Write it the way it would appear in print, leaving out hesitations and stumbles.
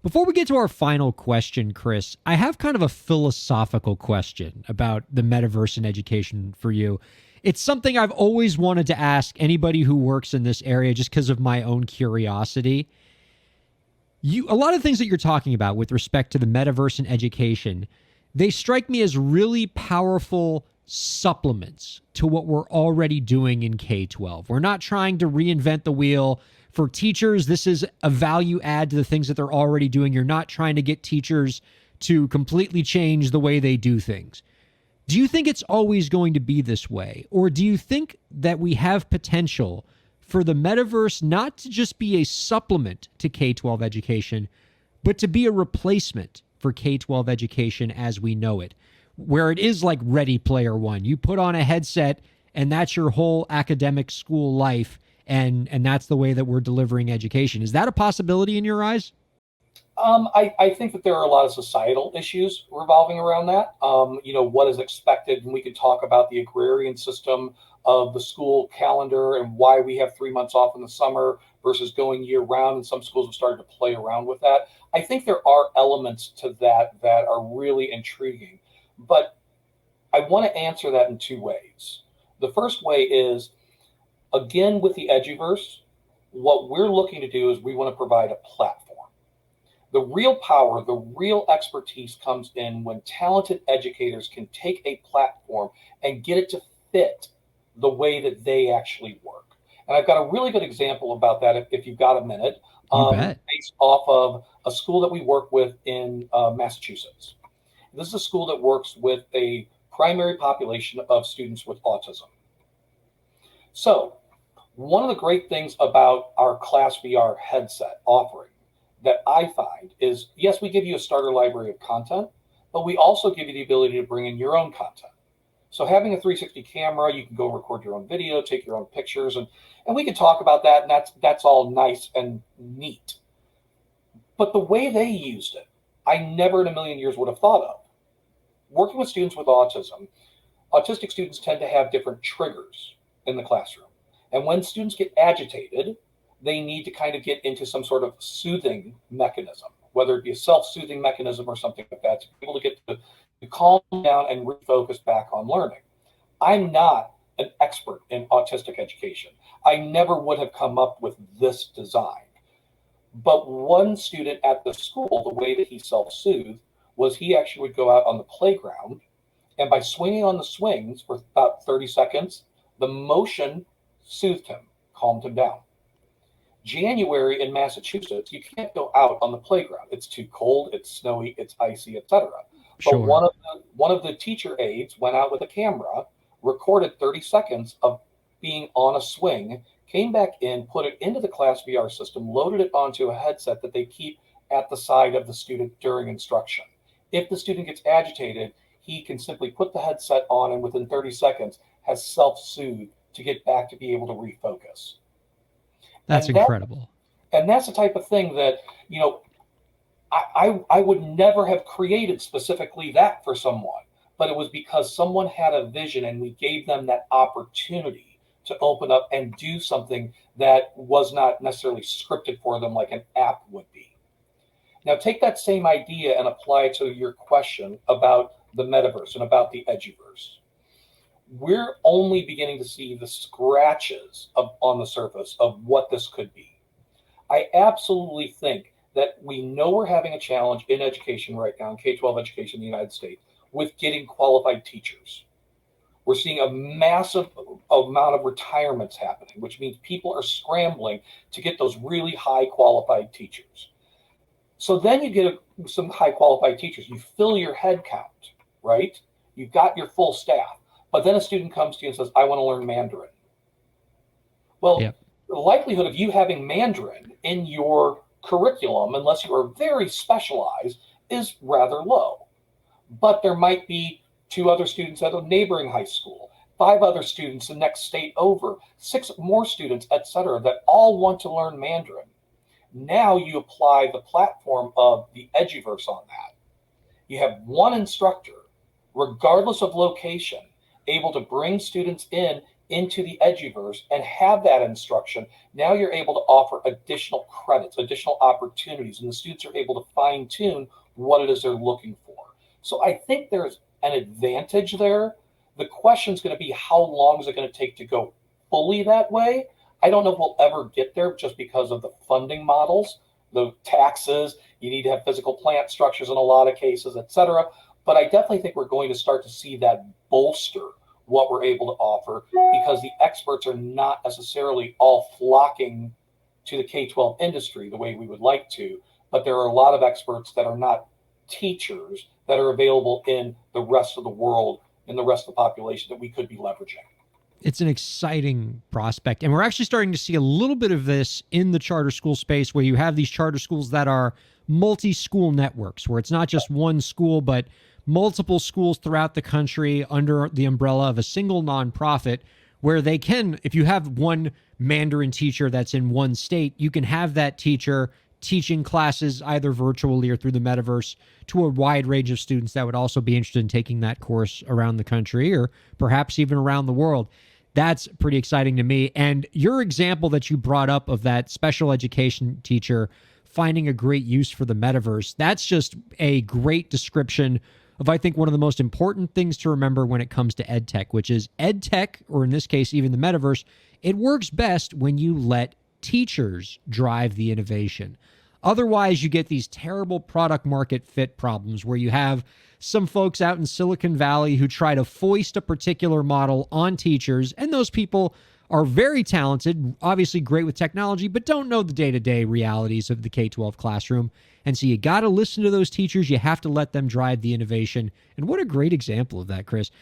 Before we get to our final question, Chris, I have kind of a philosophical question about the metaverse in education for you. It's something I've always wanted to ask anybody who works in this area just because of my own curiosity. A lot of things that you're talking about with respect to the metaverse in education, they strike me as really powerful supplements to what we're already doing in K-12. We're not trying to reinvent the wheel. For teachers, this is a value add to the things that they're already doing. You're not trying to get teachers to completely change the way they do things. Do you think it's always going to be this way? Or do you think that we have potential for the metaverse not to just be a supplement to K-12 education, but to be a replacement for K-12 education as we know it, where it is like Ready Player One? You put on a headset and that's your whole academic school life, and that's the way that we're delivering education. Is that a possibility in your eyes? I think that there are a lot of societal issues revolving around that. What is expected, and we can talk about the agrarian system of the school calendar and why we have 3 months off in the summer versus going year round. And some schools have started to play around with that. I think there are elements to that that are really intriguing, but I want to answer that in two ways. The first way is, again, with the Eduverse, what we're looking to do is we want to provide a platform. The real power, the real expertise comes in when talented educators can take a platform and get it to fit the way that they actually work. And I've got a really good example about that if you've got a minute, You bet. based off of a school that we work with in Massachusetts. This is a school that works with a primary population of students with autism. So one of the great things about our Class VR headset offering that I find is, yes, we give you a starter library of content, but we also give you the ability to bring in your own content. So having a 360 camera, you can go record your own video, take your own pictures, and we can talk about that, and that's all nice and neat. But the way they used it, I never in a million years would have thought of. Working with students with autism, autistic students tend to have different triggers in the classroom. And when students get agitated, they need to kind of get into some sort of soothing mechanism, whether it be a self-soothing mechanism or something like that, to be able to get to calm down and refocus back on learning. I'm not an expert in autistic education. I never would have come up with this design. But one student at the school, the way that he self-soothed was he actually would go out on the playground, and by swinging on the swings for about 30 seconds, the motion soothed him, calmed him down. January in Massachusetts, you can't go out on the playground. It's too cold, it's snowy, it's icy, etc. Sure. But one of the teacher aides went out with a camera, recorded 30 seconds of being on a swing, came back in, put it into the Class VR system, loaded it onto a headset that they keep at the side of the student during instruction. If the student gets agitated, he can simply put the headset on and within 30 seconds has self-soothed to get back to be able to refocus. That's incredible. And that's the type of thing that, I would never have created specifically that for someone, but it was because someone had a vision and we gave them that opportunity to open up and do something that was not necessarily scripted for them like an app would be. Now take that same idea and apply it to your question about the metaverse and about the Eduverse. We're only beginning to see the scratches on the surface of what this could be. I absolutely think that we know we're having a challenge in education right now, in K-12 education in the United States, with getting qualified teachers. We're seeing a massive amount of retirements happening, which means people are scrambling to get those really high qualified teachers. So then you get some high qualified teachers. You fill your head count, right? You've got your full staff. But then a student comes to you and says, I want to learn Mandarin. Well, Yep. The likelihood of you having Mandarin in your curriculum, unless you are very specialized, is rather low. But there might be 2 other students at a neighboring high school, 5 other students the next state over, 6 more students, etc., that all want to learn Mandarin. Now you apply the platform of the Eduverse on that. You have one instructor, regardless of location, able to bring students in into the Eduverse and have that instruction, now you're able to offer additional credits, additional opportunities, and the students are able to fine tune what it is they're looking for. So I think there's an advantage there. The question is going to be, how long is it going to take to go fully that way? I don't know if we'll ever get there just because of the funding models, the taxes, you need to have physical plant structures in a lot of cases, et cetera. But I definitely think we're going to start to see that bolster what we're able to offer, because the experts are not necessarily all flocking to the K-12 industry the way we would like to, but there are a lot of experts that are not teachers that are available in the rest of the world, in the rest of the population, that we could be leveraging. It's an exciting prospect. And we're actually starting to see a little bit of this in the charter school space, where you have these charter schools that are multi-school networks, where it's not just one school, but multiple schools throughout the country under the umbrella of a single nonprofit, where they can, if you have one Mandarin teacher that's in one state, you can have that teacher teaching classes either virtually or through the metaverse to a wide range of students that would also be interested in taking that course around the country or perhaps even around the world. That's pretty exciting to me. And your example that you brought up of that special education teacher finding a great use for the metaverse, that's just a great description of, I think, one of the most important things to remember when it comes to EdTech, which is EdTech, or in this case, even the metaverse, it works best when you let teachers drive the innovation. Otherwise, you get these terrible product market fit problems where you have some folks out in Silicon Valley who try to foist a particular model on teachers, and those people are very talented, obviously great with technology, but don't know the day-to-day realities of the K-12 classroom. And so you got to listen to those teachers. You have to let them drive the innovation. And what a great example of that, Chris.